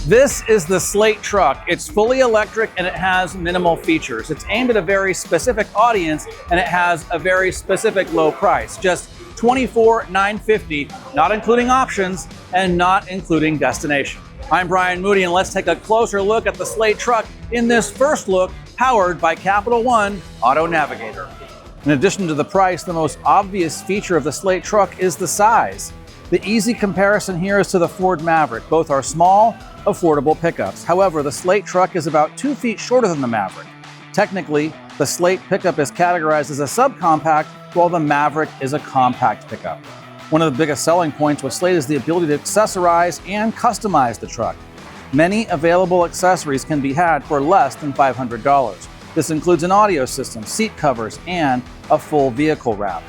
This is the Slate Truck. It's fully electric and it has minimal features. It's aimed at a very specific audience and it has a very specific low price, just $24,950, not including options and not including destination. I'm Brian Moody, and let's take a closer look at the Slate Truck in this first look powered by Capital One Auto Navigator. In addition to the price, the most obvious feature of the Slate Truck is the size. The easy comparison here is to the Ford Maverick. Both are small, affordable pickups. However, the Slate Truck is about 2 feet shorter than the Maverick. Technically, the Slate pickup is categorized as a subcompact, while the Maverick is a compact pickup. One of the biggest selling points with Slate is the ability to accessorize and customize the truck. Many available accessories can be had for less than $500. This includes an audio system, seat covers, and a full vehicle wrap.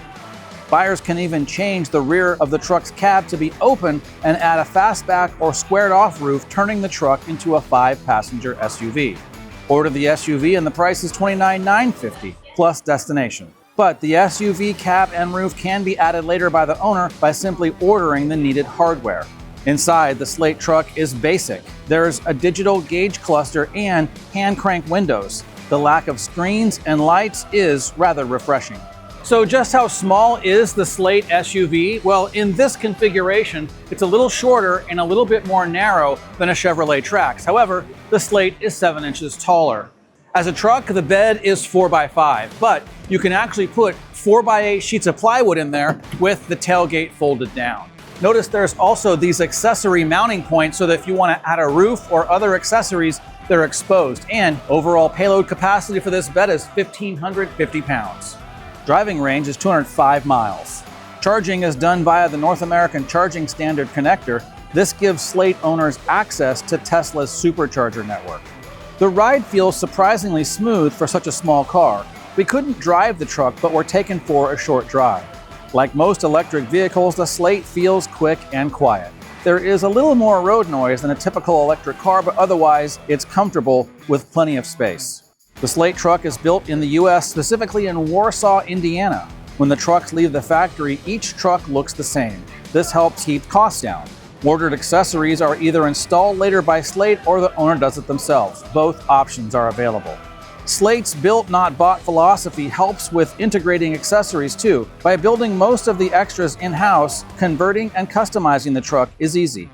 Buyers can even change the rear of the truck's cab to be open and add a fastback or squared-off roof, turning the truck into a 5-passenger SUV. Order the SUV and the price is $29,950 plus destination. But the SUV cab and roof can be added later by the owner by simply ordering the needed hardware. Inside, the Slate Truck is basic. There's a digital gauge cluster and hand crank windows. The lack of screens and lights is rather refreshing. So just how small is the Slate SUV? Well, in this configuration, it's a little shorter and a little bit more narrow than a Chevrolet Trax. However, the Slate is 7 inches taller. As a truck, the bed is 4x5, but you can actually put 4x8 sheets of plywood in there with the tailgate folded down. Notice there's also these accessory mounting points so that if you want to add a roof or other accessories, they're exposed. And overall payload capacity for this bed is 1,550 pounds. Driving range is 205 miles. Charging is done via the North American Charging Standard connector. This gives Slate owners access to Tesla's supercharger network. The ride feels surprisingly smooth for such a small car. We couldn't drive the truck, but were taken for a short drive. Like most electric vehicles, the Slate feels quick and quiet. There is a little more road noise than a typical electric car, but otherwise it's comfortable with plenty of space. The Slate Truck is built in the US, specifically in Warsaw, Indiana. When the trucks leave the factory, each truck looks the same. This helps keep costs down. Ordered accessories are either installed later by Slate or the owner does it themselves. Both options are available. Slate's built not bought philosophy helps with integrating accessories too. By building most of the extras in-house, converting and customizing the truck is easy.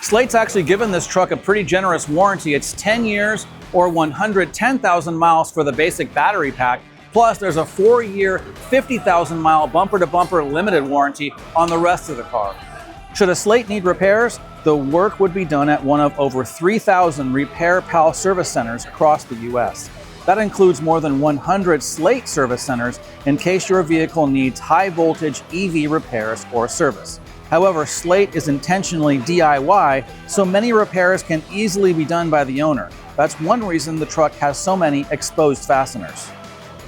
Slate's actually given this truck a pretty generous warranty. It's 10 years or 110,000 miles for the basic battery pack. Plus, there's a 4-year, 50,000-mile bumper-to-bumper limited warranty on the rest of the car. Should a Slate need repairs, the work would be done at one of over 3,000 Repair Pal service centers across the US. That includes more than 100 Slate service centers in case your vehicle needs high-voltage EV repairs or service. However, Slate is intentionally DIY, so many repairs can easily be done by the owner. That's one reason the truck has so many exposed fasteners.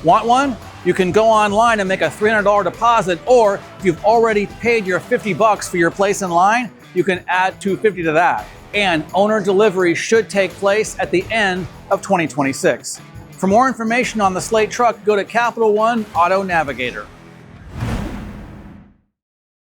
Want one? You can go online and make a $300 deposit, or if you've already paid your $50 for your place in line, you can add $250 to that. And owner delivery should take place at the end of 2026. For more information on the Slate Truck, go to Capital One Auto Navigator.